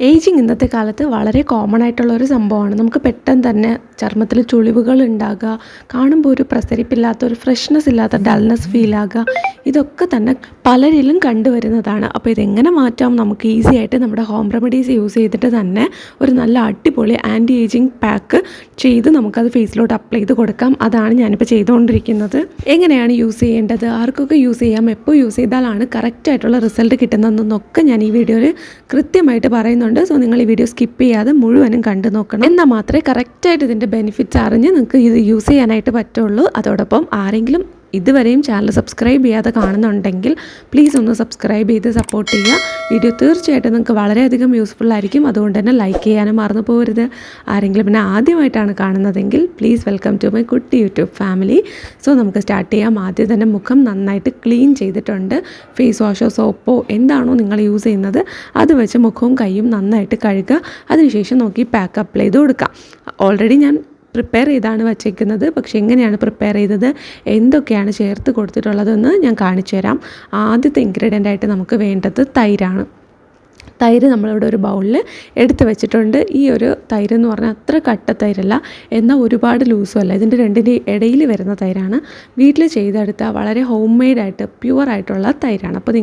Ageing ഇന്നത്തെ കാലത്ത് വളരെ കോമൺ ആയിട്ടുള്ള ഒരു സംഭവമാണ്. നമുക്ക് പെട്ടെന്ന് തന്നെ ചർമ്മത്തിൽ ചുളിവുകൾ ഉണ്ടാകുക, കാണുമ്പോൾ ഒരു പ്രസരിപ്പില്ലാത്ത ഒരു ഫ്രഷ്നെസ് ഇല്ലാത്ത ഡൾനെസ് ഫീൽ ആകുക, ഇതൊക്കെ തന്നെ പലരിലും കണ്ടുവരുന്നതാണ്. അപ്പോൾ ഇതെങ്ങനെ മാറ്റാം? നമുക്ക് ഈസി ആയിട്ട് നമ്മുടെ ഹോം റെമഡീസ് യൂസ് ചെയ്തിട്ട് തന്നെ ഒരു നല്ല അടിപൊളി ആൻറ്റി ഏജിങ് പാക്ക് ചെയ്ത് നമുക്കത് ഫേസിലോട്ട് അപ്ലൈ ചെയ്ത് കൊടുക്കാം. അതാണ് ഞാനിപ്പോൾ ചെയ്തുകൊണ്ടിരിക്കുന്നത്. എങ്ങനെയാണ് യൂസ് ചെയ്യേണ്ടത്, ആർക്കൊക്കെ യൂസ് ചെയ്യാം, എപ്പോൾ യൂസ് ചെയ്താലാണ് കറക്റ്റായിട്ടുള്ള റിസൾട്ട് കിട്ടുന്നതെന്നൊക്കെ ഞാൻ ഈ വീഡിയോയിൽ കൃത്യമായിട്ട് പറയുന്നുണ്ട്. സോ നിങ്ങൾ ഈ വീഡിയോ സ്കിപ്പ് ചെയ്യാതെ മുഴുവനും കണ്ടു നോക്കണം. എന്നാൽ മാത്രമേ കറക്റ്റായിട്ട് ഇതിൻ്റെ ബെനിഫിറ്റ്സ് അറിഞ്ഞ് നിങ്ങൾക്ക് ഇത് യൂസ് ചെയ്യാനായിട്ട് പറ്റുള്ളൂ. അതോടൊപ്പം ആരെങ്കിലും ഇതുവരെയും ചാനൽ സബ്സ്ക്രൈബ് ചെയ്യാതെ കാണുന്നുണ്ടെങ്കിൽ പ്ലീസ് ഒന്ന് സബ്സ്ക്രൈബ് ചെയ്ത് സപ്പോർട്ട് ചെയ്യുക. വീഡിയോ തീർച്ചയായിട്ടും നിങ്ങൾക്ക് വളരെയധികം യൂസ്ഫുൾ ആയിരിക്കും. അതുകൊണ്ട് തന്നെ ലൈക്ക് ചെയ്യാനും മറന്നു പോകരുത്. ആരെങ്കിലും പിന്നെ ആദ്യമായിട്ടാണ് കാണുന്നതെങ്കിൽ പ്ലീസ് വെൽക്കം ടു മൈ കുട്ടി യൂട്യൂബ് ഫാമിലി. സോ നമുക്ക് സ്റ്റാർട്ട് ചെയ്യാം. ആദ്യം തന്നെ മുഖം നന്നായിട്ട് ക്ലീൻ ചെയ്തിട്ടുണ്ട്. ഫേസ് വാഷോ സോപ്പോ എന്താണോ നിങ്ങൾ യൂസ് ചെയ്യുന്നത് അത് വെച്ച് മുഖവും കൈയും നന്നായിട്ട് കഴുകുക. അതിനുശേഷം നോക്കി പാക്ക് അപ്ലൈ ചെയ്ത് കൊടുക്കാം. ഓൾറെഡി ഞാൻ പ്രിപ്പയർ ചെയ്താണ് വച്ചേക്കുന്നത്. പക്ഷേ എങ്ങനെയാണ് പ്രിപ്പയർ ചെയ്തത്, എന്തൊക്കെയാണ് ചേർത്ത് കൊടുത്തിട്ടുള്ളതെന്ന് ഞാൻ കാണിച്ചു തരാം. ആദ്യത്തെ ഇൻഗ്രീഡിയൻ്റ് ആയിട്ട് നമുക്ക് വേണ്ടത് തൈരാണ്. തൈര് നമ്മളിവിടെ ഒരു ബൗളിൽ എടുത്ത് വെച്ചിട്ടുണ്ട്. ഈ ഒരു തൈര് എന്ന് പറഞ്ഞാൽ അത്ര കട്ട തൈരല്ല, എന്നാൽ ഒരുപാട് ലൂസും അല്ല. ഇതിൻ്റെ രണ്ടിൻ്റെ ഇടയിൽ വരുന്ന തൈരാണ്. വീട്ടിൽ ചെയ്തെടുത്ത വളരെ ഹോം മെയ്ഡായിട്ട് പ്യുവറായിട്ടുള്ള തൈരാണ്. അപ്പോൾ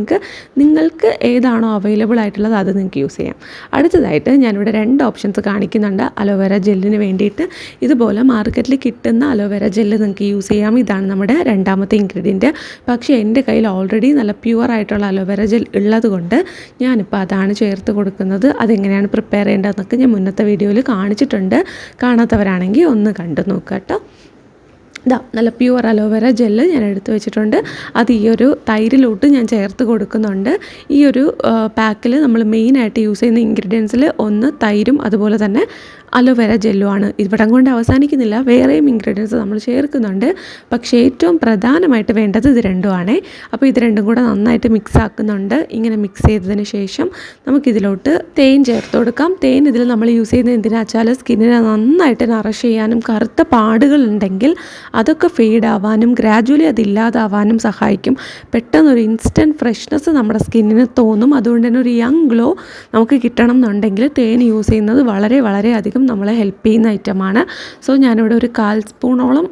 നിങ്ങൾക്ക് ഏതാണോ അവൈലബിൾ ആയിട്ടുള്ളത് അത് നിങ്ങൾക്ക് യൂസ് ചെയ്യാം. അടുത്തതായിട്ട് ഞാനിവിടെ 2 ഓപ്ഷൻസ് കാണിക്കുന്നുണ്ട്. അലോവേര ജെല്ലിന് വേണ്ടിയിട്ട് ഇതുപോലെ മാർക്കറ്റിൽ കിട്ടുന്ന അലോവേര ജെല്ല് നിങ്ങൾക്ക് യൂസ് ചെയ്യാം. ഇതാണ് നമ്മുടെ രണ്ടാമത്തെ ഇൻഗ്രീഡിയൻറ്റ്. പക്ഷേ എൻ്റെ കയ്യിൽ ഓൾറെഡി നല്ല പ്യുവറായിട്ടുള്ള അലോവേര ജെൽ ഉള്ളത് കൊണ്ട് ഞാനിപ്പോൾ അതാണ് ചേർത്ത് കൊടുക്കുന്നത്. അതെങ്ങനെയാണ് പ്രിപ്പയർ ചെയ്യേണ്ടതെന്നൊക്കെ ഞാൻ മുന്നത്തെ വീഡിയോയിൽ കാണിച്ചിട്ടുണ്ട്. കാണാത്തവരാണെങ്കിൽ ഒന്ന് കണ്ടു നോക്കുക കേട്ടോ. നല്ല പ്യുവർ അലോവേര ജെല്ല് ഞാൻ എടുത്ത് വെച്ചിട്ടുണ്ട്. അത് ഈ ഒരു തൈരിലോട്ട് ഞാൻ ചേർത്ത് കൊടുക്കുന്നുണ്ട്. ഈ ഒരു പാക്കിൽ നമ്മൾ മെയിനായിട്ട് യൂസ് ചെയ്യുന്ന ഇൻഗ്രീഡിയൻസിൽ ഒന്ന് തൈരും അതുപോലെ തന്നെ അലോവേര ജെല്ലുമാണ്. ഇവിടം കൊണ്ട് അവസാനിക്കുന്നില്ല, വേറെയും ഇൻഗ്രീഡിയൻസ് നമ്മൾ ചേർക്കുന്നുണ്ട്. പക്ഷേ ഏറ്റവും പ്രധാനമായിട്ട് വേണ്ടത് ഇത് രണ്ടുമാണേ. അപ്പോൾ ഇത് രണ്ടും കൂടെ നന്നായിട്ട് മിക്സ് ആക്കുന്നുണ്ട്. ഇങ്ങനെ മിക്സ് ചെയ്തതിന് ശേഷം നമുക്കിതിലോട്ട് തേൻ ചേർത്ത് കൊടുക്കാം. തേൻ ഇതിൽ നമ്മൾ യൂസ് ചെയ്യുന്നത് എന്തിനാ വെച്ചാൽ സ്കിന്നിനെ നന്നായിട്ട് നറിഷ് ചെയ്യാനും കറുത്ത പാടുകളുണ്ടെങ്കിൽ അതൊക്കെ ഫെയ്ഡ് ആവാനും ഗ്രാജുവലി അതില്ലാതാവാനും സഹായിക്കും. പെട്ടെന്നൊരു ഇൻസ്റ്റൻറ്റ് ഫ്രഷ്നെസ് നമ്മുടെ സ്കിന്നിന് തോന്നും. അതുകൊണ്ട് തന്നെ ഒരു യങ് ഗ്ലോ നമുക്ക് കിട്ടണം എന്നുണ്ടെങ്കിൽ തേൻ യൂസ് ചെയ്യുന്നത് വളരെ അധികം നമ്മളെ ഹെൽപ്പ് ചെയ്യുന്ന ഐറ്റമാണ്. സോ ഞാനിവിടെ ഒരു 1/4 സ്പൂണോളം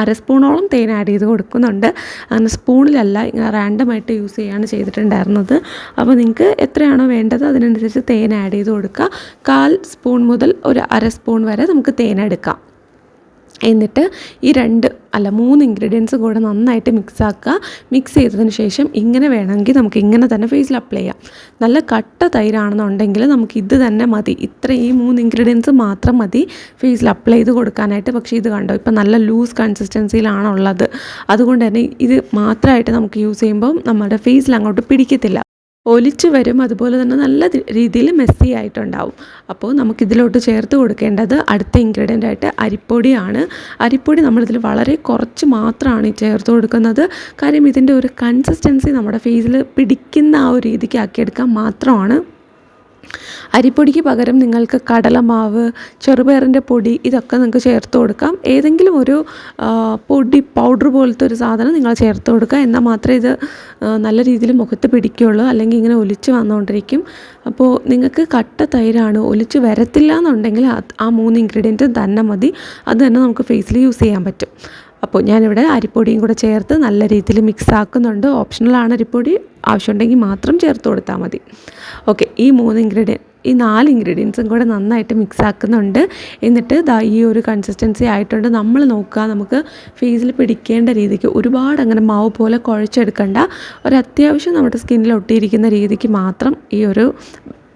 1/2 സ്പൂണോളം തേൻ ആഡ് ചെയ്ത് കൊടുക്കുന്നുണ്ട്. അങ്ങനെ സ്പൂണിലല്ല, ഇങ്ങനെ റാൻഡമായിട്ട് യൂസ് ചെയ്യാണ് ചെയ്തിട്ടുണ്ടായിരുന്നത്. അപ്പോൾ നിങ്ങൾക്ക് എത്രയാണോ വേണ്ടത് അതിനനുസരിച്ച് തേൻ ആഡ് ചെയ്ത് കൊടുക്കുക. 1/4 സ്പൂൺ മുതൽ ഒരു 1/2 സ്പൂൺ വരെ നമുക്ക് തേൻ എടുക്കാം. എന്നിട്ട് ഈ 3 ഇൻഗ്രീഡിയൻസ് കൂടെ നന്നായിട്ട് മിക്സ് ആക്കുക. മിക്സ് ചെയ്തതിന് ശേഷം ഇങ്ങനെ വേണമെങ്കിൽ നമുക്ക് ഇങ്ങനെ തന്നെ ഫേസിൽ അപ്ലൈ ചെയ്യാം. നല്ല കട്ട തൈരാണെന്നുണ്ടെങ്കിൽ നമുക്ക് ഇത് തന്നെ മതി. ഈ 3 ഇൻഗ്രീഡിയൻസ് മാത്രം മതി ഫേസിൽ അപ്ലൈ ചെയ്ത് കൊടുക്കാനായിട്ട്. പക്ഷേ ഇത് കണ്ടോ, ഇപ്പം നല്ല ലൂസ് കൺസിസ്റ്റൻസിയിലാണുള്ളത്. അതുകൊണ്ട് തന്നെ ഇത് മാത്രമായിട്ട് നമുക്ക് യൂസ് ചെയ്യുമ്പോൾ നമ്മുടെ ഫേസിൽ അങ്ങോട്ട് പിടിക്കത്തില്ല, ഒലിച്ച് വരും. അതുപോലെ തന്നെ നല്ല രീതിയിൽ മെസ്സി ആയിട്ടുണ്ടാവും. അപ്പോൾ നമുക്കിതിലോട്ട് ചേർത്ത് കൊടുക്കേണ്ടത് അടുത്ത ഇൻഗ്രീഡിയൻ്റ് ആയിട്ട് അരിപ്പൊടിയാണ്. അരിപ്പൊടി നമ്മളിതിൽ വളരെ കുറച്ച് മാത്രമാണ് ചേർത്ത് കൊടുക്കുന്നത്. കാര്യം ഇതിൻ്റെ ഒരു കൺസിസ്റ്റൻസി നമ്മുടെ ഫേസിൽ പിടിക്കുന്ന ആ ഒരു രീതിക്ക് ആക്കിയെടുക്കാൻ മാത്രമാണ്. അരിപ്പൊടിക്ക് പകരം നിങ്ങൾക്ക് കടലമാവ്, ചെറുപയറിൻ്റെ പൊടി ഇതൊക്കെ നിങ്ങൾക്ക് ചേർത്ത് കൊടുക്കാം. ഏതെങ്കിലും ഒരു പൊടി പൗഡർ പോലത്തെ ഒരു സാധനം നിങ്ങൾ ചേർത്ത് കൊടുക്കുക. എന്നാൽ മാത്രമേ ഇത് നല്ല രീതിയിൽ മുഖത്ത് പിടിക്കുകയുള്ളൂ. അല്ലെങ്കിൽ ഇങ്ങനെ ഒലിച്ച് വന്നുകൊണ്ടിരിക്കും. അപ്പോൾ നിങ്ങൾക്ക് കട്ട തൈരാണ്, ഒലിച്ച് വരത്തില്ല എന്നുണ്ടെങ്കിൽ ആ 3 ഇൻഗ്രീഡിയൻറ്റ് തന്നെ മതി. അത് തന്നെ നമുക്ക് ഫേസിൽ യൂസ് ചെയ്യാൻ പറ്റും. അപ്പോൾ ഞാനിവിടെ അരിപ്പൊടിയും കൂടെ ചേർത്ത് നല്ല രീതിയിൽ മിക്സ് ആക്കുന്നുണ്ട്. ഓപ്ഷണലാണ് അരിപ്പൊടി, ആവശ്യമുണ്ടെങ്കിൽ മാത്രം ചേർത്ത് കൊടുത്താൽ മതി. ഓക്കെ, ഈ 4 ഇൻഗ്രീഡിയൻസും കൂടെ നന്നായിട്ട് മിക്സ് ആക്കുന്നുണ്ട്. എന്നിട്ട് ഈ ഒരു കൺസിസ്റ്റൻസി ആയിട്ടുണ്ട്. നമ്മൾ നോക്കുക, നമുക്ക് ഫേസിൽ പിടിക്കേണ്ട രീതിക്ക് ഒരുപാട് അങ്ങനെ മാവ് പോലെ കുഴച്ചെടുക്കണ്ട. ഒരത്യാവശ്യം നമ്മുടെ സ്കിന്നിൽ ഒട്ടിയിരിക്കുന്ന രീതിക്ക് മാത്രം ഈ ഒരു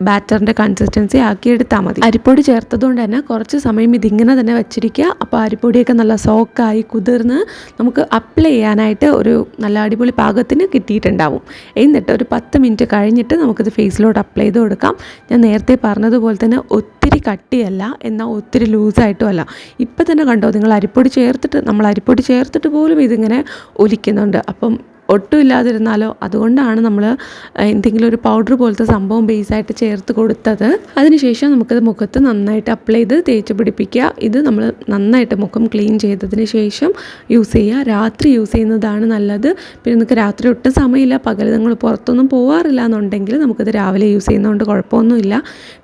ബാറ്ററിൻ്റെ കൺസിസ്റ്റൻസി ആക്കിയെടുത്താൽ മതി. അരിപ്പൊടി ചേർത്തതുകൊണ്ട് തന്നെ കുറച്ച് സമയം ഇതിങ്ങനെ തന്നെ വെച്ചിരിക്കുക. അപ്പോൾ അരിപ്പൊടിയൊക്കെ നല്ല സോക്കായി കുതിർന്ന് നമുക്ക് അപ്ലൈ ചെയ്യാനായിട്ട് ഒരു നല്ല അടിപൊളി പാകത്തിന് കിട്ടിയിട്ടുണ്ടാവും. എന്നിട്ട് ഒരു 10 മിനിറ്റ് കഴിഞ്ഞിട്ട് നമുക്കിത് ഫേസിലോട്ട് അപ്ലൈ ചെയ്ത് കൊടുക്കാം. ഞാൻ നേരത്തെ പറഞ്ഞതുപോലെ തന്നെ ഒത്തിരി കട്ടിയല്ല, എന്നാൽ ഒത്തിരി ലൂസായിട്ടും അല്ല. ഇപ്പം തന്നെ കണ്ടോ, നമ്മൾ അരിപ്പൊടി ചേർത്തിട്ട് പോലും ഇതിങ്ങനെ ഒലിക്കുന്നുണ്ട്. അപ്പം ഒട്ടും ഇല്ലാതിരുന്നാലോ, അതുകൊണ്ടാണ് നമ്മൾ എന്തെങ്കിലും ഒരു പൗഡർ പോലത്തെ സംഭവം ബേസായിട്ട് ചേർത്ത് കൊടുത്തത്. അതിനുശേഷം നമുക്കത് മുഖത്ത് നന്നായിട്ട് അപ്ലൈ ചെയ്ത് തേച്ച് പിടിപ്പിക്കുക. ഇത് നമ്മൾ നന്നായിട്ട് മുഖം ക്ലീൻ ചെയ്തതിന് ശേഷം യൂസ് ചെയ്യുക. രാത്രി യൂസ് ചെയ്യുന്നതാണ് നല്ലത്. പിന്നെ നിങ്ങൾക്ക് രാത്രി ഒട്ടും സമയമില്ല, പകൽ നിങ്ങൾ പുറത്തൊന്നും പോകാറില്ല എന്നുണ്ടെങ്കിൽ നമുക്കത് രാവിലെ യൂസ് ചെയ്യുന്നതുകൊണ്ട് കുഴപ്പമൊന്നുമില്ല.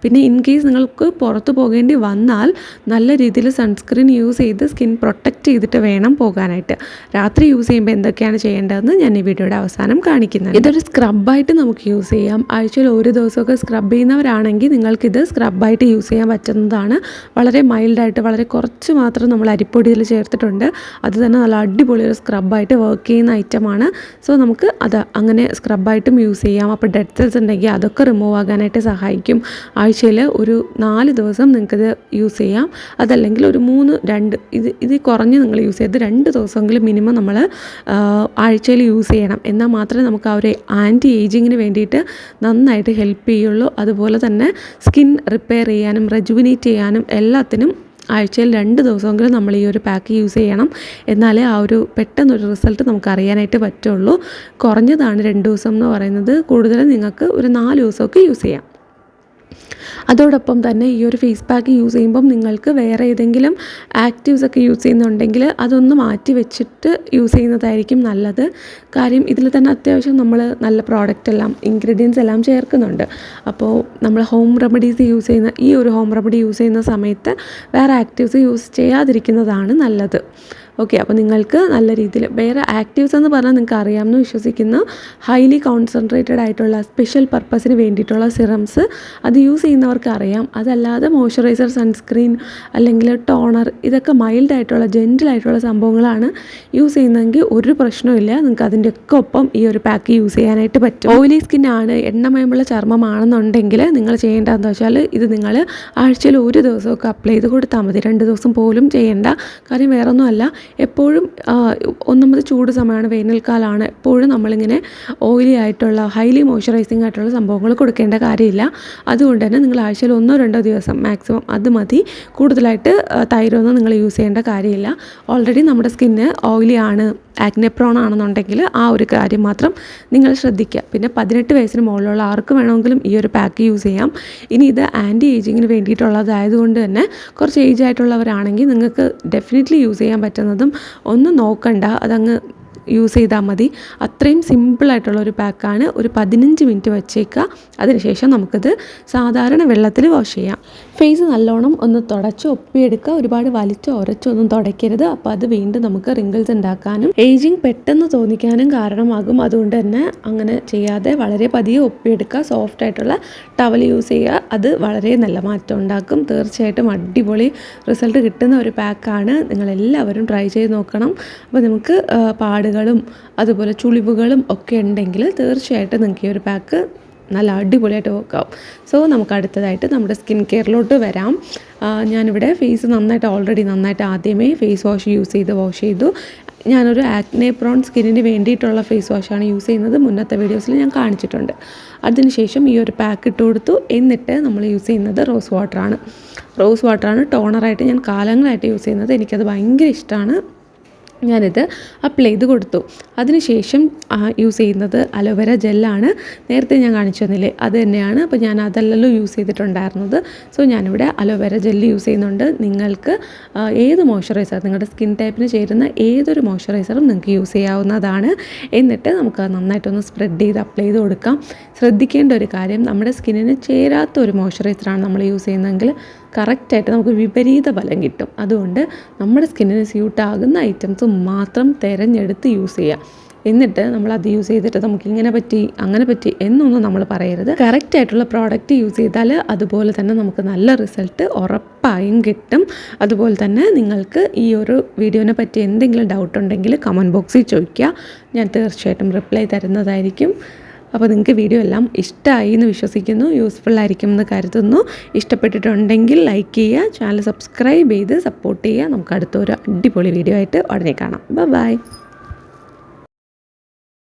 പിന്നെ ഇൻ കേസ് നിങ്ങൾക്ക് പുറത്ത് പോകേണ്ടി വന്നാൽ നല്ല രീതിയിൽ സൺസ്ക്രീൻ യൂസ് ചെയ്ത് സ്കിൻ പ്രൊട്ടക്റ്റ് ചെയ്തിട്ട് വേണം പോകാനായിട്ട്. രാത്രി യൂസ് ചെയ്യുമ്പോൾ എന്തൊക്കെയാണ് ചെയ്യേണ്ടതെന്ന് ഞാൻ ഈ വീഡിയോയുടെ അവസാനം കാണിക്കുന്നത്. ഇതൊരു സ്ക്രബായിട്ട് നമുക്ക് യൂസ് ചെയ്യാം. ആഴ്ചയിൽ ഒരു ദിവസമൊക്കെ സ്ക്രബ് ചെയ്യുന്നവരാണെങ്കിൽ നിങ്ങൾക്കിത് സ്ക്രബായിട്ട് യൂസ് ചെയ്യാൻ പറ്റുന്നതാണ്. വളരെ മൈൽഡായിട്ട് വളരെ കുറച്ച് മാത്രം നമ്മൾ അരിപ്പൊടിയിൽ ചേർത്തിട്ടുണ്ട്. അത് തന്നെ നല്ല അടിപൊളി ഒരു സ്ക്രബായിട്ട് വർക്ക് ചെയ്യുന്ന ഐറ്റമാണ്. സോ നമുക്ക് അത് അങ്ങനെ സ്ക്രബായിട്ടും യൂസ് ചെയ്യാം. അപ്പോൾ ഡെഡ് സെൽസ് ഉണ്ടെങ്കിൽ അതൊക്കെ റിമൂവ് ആകാനായിട്ട് സഹായിക്കും. ആഴ്ചയിൽ ഒരു 4 ദിവസം നിങ്ങൾക്കിത് യൂസ് ചെയ്യാം. അതല്ലെങ്കിൽ ഒരു 2 ഇത് കുറഞ്ഞ് നിങ്ങൾ യൂസ് ചെയ്ത് 2 ദിവസമെങ്കിലും മിനിമം നമ്മൾ ആഴ്ചയിൽ യൂസ് ചെയ്യണം. എന്നാൽ മാത്രമേ നമുക്ക് ആ ഒരു ആൻറ്റി ഏജിങ്ങിന് വേണ്ടിയിട്ട് നന്നായിട്ട് ഹെൽപ്പ് ചെയ്യുള്ളൂ. അതുപോലെ തന്നെ സ്കിൻ റിപ്പയർ ചെയ്യാനും റെജുവിനേറ്റ് ചെയ്യാനും എല്ലാത്തിനും ആഴ്ചയിൽ 2 ദിവസമെങ്കിലും നമ്മൾ ഈ ഒരു പാക്ക് യൂസ് ചെയ്യണം. എന്നാലേ ആ ഒരു പെട്ടെന്നൊരു റിസൾട്ട് നമുക്ക് അറിയാനായിട്ട് പറ്റുള്ളൂ. കുറഞ്ഞതാണ് 2 ദിവസം എന്ന് പറയുന്നത്. കൂടുതലും നിങ്ങൾക്ക് ഒരു 4 ദിവസമൊക്കെ യൂസ് ചെയ്യാം. അതോടൊപ്പം തന്നെ ഈ ഒരു ഫേസ് പാക്ക് യൂസ് ചെയ്യുമ്പം നിങ്ങൾക്ക് വേറെ ഏതെങ്കിലും ആക്റ്റീവ്സ് ഒക്കെ യൂസ് ചെയ്യുന്നുണ്ടെങ്കിൽ അതൊന്ന് മാറ്റി വെച്ചിട്ട് യൂസ് ചെയ്യുന്നതായിരിക്കും നല്ലത്. കാര്യം ഇതിൽ തന്നെ അത്യാവശ്യം നമ്മൾ നല്ല പ്രോഡക്റ്റ് എല്ലാം ഇൻഗ്രീഡിയൻസ് എല്ലാം ചേർക്കുന്നുണ്ട്. അപ്പോൾ നമ്മൾ ഹോം റെമഡീസ് യൂസ് ചെയ്യുന്ന ഈ ഒരു ഹോം റെമഡി യൂസ് ചെയ്യുന്ന സമയത്ത് വേറെ ആക്റ്റീവ്സ് യൂസ് ചെയ്യാതിരിക്കുന്നതാണ് നല്ലത്. ഓക്കെ, അപ്പോൾ നിങ്ങൾക്ക് നല്ല രീതിയിൽ വേറെ ആക്റ്റീവ്സ് എന്ന് പറഞ്ഞാൽ നിങ്ങൾക്ക് അറിയാമെന്ന് വിശ്വസിക്കുന്ന ഹൈലി കോൺസെൻട്രേറ്റഡ് ആയിട്ടുള്ള സ്പെഷ്യൽ പർപ്പസിന് വേണ്ടിയിട്ടുള്ള സിറംസ് അത് യൂസ് ചെയ്യുന്നവർക്ക് അറിയാം. അതല്ലാതെ മോയ്സ്ചറൈസർ, സൺസ്ക്രീൻ അല്ലെങ്കിൽ ടോണർ ഇതൊക്കെ മൈൽഡായിട്ടുള്ള ജെൻറ്റിലായിട്ടുള്ള സംഭവങ്ങളാണ് യൂസ് ചെയ്യുന്നതെങ്കിൽ ഒരു പ്രശ്നമില്ല. നിങ്ങൾക്ക് അതിൻ്റെയൊക്കെ ഒപ്പം ഈ ഒരു പാക്ക് യൂസ് ചെയ്യാനായിട്ട് പറ്റും. ഓയിലി സ്കിന്നാണ്, എണ്ണമയമുള്ള ചർമ്മമാണെന്നുണ്ടെങ്കിൽ നിങ്ങൾ ചെയ്യേണ്ടതെന്ന് വെച്ചാൽ ഇത് നിങ്ങൾ ആഴ്ചയിൽ ഒരു ദിവസമൊക്കെ അപ്ലൈ ചെയ്ത് കൊടുത്താൽ മതി. 2 ദിവസം പോലും ചെയ്യേണ്ട. കാര്യം വേറൊന്നുമല്ല, എപ്പോഴും ഒന്നാമത് ചൂട് സമയമാണ്, വേനൽക്കാലമാണ്. എപ്പോഴും നമ്മളിങ്ങനെ ഓയിലി ആയിട്ടുള്ള ഹൈലി മോയ്സ്ചറൈസിങ് ആയിട്ടുള്ള സംഭവങ്ങൾ കൊടുക്കേണ്ട കാര്യമില്ല. അതുകൊണ്ട് തന്നെ നിങ്ങൾ ആഴ്ചയിൽ 1-2 ദിവസം മാക്സിമം അത് മതി. കൂടുതലായിട്ട് തൈരൊന്നും നിങ്ങൾ യൂസ് ചെയ്യേണ്ട കാര്യമില്ല. ഓൾറെഡി നമ്മുടെ സ്കിന്ന് ഓയിലി ആണ്, ആക്നെ പ്രോൺ ആണെന്നുണ്ടെങ്കിൽ ആ ഒരു കാര്യം മാത്രം നിങ്ങൾ ശ്രദ്ധിക്കുക. പിന്നെ 18 വയസ്സിന് മുകളിലുള്ള ആർക്ക് വേണമെങ്കിലും ഈ ഒരു പാക്ക് യൂസ് ചെയ്യാം. ഇനി ഇത് ആൻറ്റി ഏജിങ്ങിന് വേണ്ടിയിട്ടുള്ളതായതുകൊണ്ട് തന്നെ കുറച്ച് ഏജ് ആയിട്ടുള്ളവരാണെങ്കിൽ നിങ്ങൾക്ക് ഡെഫിനറ്റ്ലി യൂസ് ചെയ്യാൻ പറ്റുന്നതും ഒന്നും നോക്കണ്ട, അതങ്ങ് യൂസ് ചെയ്താൽ മതി. അത്രയും സിമ്പിളായിട്ടുള്ളൊരു പാക്കാണ്. ഒരു 15 മിനിറ്റ് വച്ചേക്കുക. അതിനുശേഷം നമുക്കിത് സാധാരണ വെള്ളത്തിൽ വാഷ് ചെയ്യാം. ഫേസ് നല്ലോണം ഒന്ന് തുടച്ച് ഒപ്പിയെടുക്കുക. ഒരുപാട് വലിച്ചോ ഉരച്ചോ ഒന്നും തുടയ്ക്കരുത്. അപ്പോൾ അത് വീണ്ടും നമുക്ക് റിങ്കിൾസ് ഉണ്ടാക്കാനും ഏജിങ് പെട്ടെന്ന് തോന്നിക്കാനും കാരണമാകും. അതുകൊണ്ട് തന്നെ അങ്ങനെ ചെയ്യാതെ വളരെ പതിയെ ഒപ്പിയെടുക്കുക. സോഫ്റ്റ് ആയിട്ടുള്ള ടവൽ യൂസ് ചെയ്യുക. അത് വളരെ നല്ല മാറ്റം ഉണ്ടാക്കും. തീർച്ചയായിട്ടും അടിപൊളി റിസൾട്ട് കിട്ടുന്ന ഒരു പാക്കാണ്. നിങ്ങളെല്ലാവരും ട്രൈ ചെയ്ത് നോക്കണം. അപ്പോൾ നമുക്ക് പാടുകളും അതുപോലെ ചുളിവുകളും ഒക്കെ ഉണ്ടെങ്കിൽ തീർച്ചയായിട്ടും നിങ്ങൾക്ക് ഈ ഒരു പാക്ക് നല്ല അടിപൊളിയായിട്ട് വർക്കാവും. സോ നമുക്ക് അടുത്തതായിട്ട് നമ്മുടെ സ്കിൻ കെയറിലോട്ട് വരാം. ഞാനിവിടെ ഫേസ് നന്നായിട്ട് ആദ്യമേ ഫേസ് വാഷ് വാഷ് ചെയ്തു. ഞാനൊരു ആക്നെ പ്രോൺ സ്കിന്നിന് വേണ്ടിയിട്ടുള്ള ഫേസ് വാഷാണ് യൂസ് ചെയ്യുന്നത്. മുന്നത്തെ വീഡിയോസിൽ ഞാൻ കാണിച്ചിട്ടുണ്ട്. അതിനുശേഷം ഈ ഒരു പാക്ക് ഇട്ട് കൊടുത്തു. എന്നിട്ട് നമ്മൾ യൂസ് ചെയ്യുന്നത് റോസ് വാട്ടറാണ് ടോണറായിട്ട് ഞാൻ കാലങ്ങളായിട്ട് യൂസ് ചെയ്യുന്നത്. എനിക്കത് ഭയങ്കര ഇഷ്ടമാണ്. ഞാനിത് അപ്ലൈ ചെയ്ത് കൊടുത്തു. അതിനുശേഷം യൂസ് ചെയ്യുന്നത് അലോവേര ജെല്ലാണ്. നേരത്തെ ഞാൻ കാണിച്ചു തന്നില്ലേ, അത് തന്നെയാണ്. അപ്പോൾ ഞാൻ അതല്ലല്ലോ യൂസ് ചെയ്തിട്ടുണ്ടായിരുന്നത്. സോ ഞാനിവിടെ അലോവേര ജെല്ല് യൂസ് ചെയ്യുന്നുണ്ട്. നിങ്ങൾക്ക് ഏത് മോയ്സ്ചറൈസർ, നിങ്ങളുടെ സ്കിൻ ടൈപ്പിന് ചേരുന്ന ഏതൊരു മോയ്സ്ചറൈസറും നിങ്ങൾക്ക് യൂസ് ചെയ്യാവുന്നതാണ്. എന്നിട്ട് നമുക്ക് നന്നായിട്ടൊന്ന് സ്പ്രെഡ് ചെയ്ത് അപ്ലൈ ചെയ്ത് കൊടുക്കാം. ശ്രദ്ധിക്കേണ്ട ഒരു കാര്യം, നമ്മുടെ സ്കിന്നിന് ചേരാത്ത ഒരു മോയ്സ്ചറൈസറാണ് നമ്മൾ യൂസ് ചെയ്യുന്നതെങ്കിൽ കറക്റ്റായിട്ട് നമുക്ക് വിപരീത ഫലം കിട്ടും. അതുകൊണ്ട് നമ്മുടെ സ്കിന്നിന് സ്യൂട്ടാകുന്ന ഐറ്റംസ് മാത്രം തിരഞ്ഞെടുത്ത് യൂസ് ചെയ്യുക. എന്നിട്ട് നമ്മളത് യൂസ് ചെയ്തിട്ട് നമുക്ക് ഇങ്ങനെ പറ്റി അങ്ങനെ പറ്റി എന്നൊന്നും നമ്മൾ പറയരുത്. കറക്റ്റായിട്ടുള്ള പ്രോഡക്റ്റ് യൂസ് ചെയ്താൽ അതുപോലെ തന്നെ നമുക്ക് നല്ല റിസൾട്ട് ഉറപ്പായും കിട്ടും. അതുപോലെ തന്നെ നിങ്ങൾക്ക് ഈ ഒരു വീഡിയോനെ പറ്റി എന്തെങ്കിലും ഡൗട്ട് ഉണ്ടെങ്കിൽ കമൻറ്റ് ബോക്സിൽ ചോദിക്കുക. ഞാൻ തീർച്ചയായിട്ടും റിപ്ലൈ തരുന്നതായിരിക്കും. അപ്പോൾ നിങ്ങൾക്ക് വീഡിയോ എല്ലാം ഇഷ്ടമായി എന്ന് വിശ്വസിക്കുന്നു, യൂസ്ഫുൾ ആയിരിക്കും എന്ന് കരുതുന്നു. ഇഷ്ടപ്പെട്ടിട്ടുണ്ടെങ്കിൽ ലൈക്ക് ചെയ്യുക, ചാനൽ സബ്സ്ക്രൈബ് ചെയ്ത് സപ്പോർട്ട് ചെയ്യുക. നമുക്ക് അടുത്തൊരു അടിപൊളി വീഡിയോ ആയിട്ട് ഉടനെ കാണാം. ബൈ.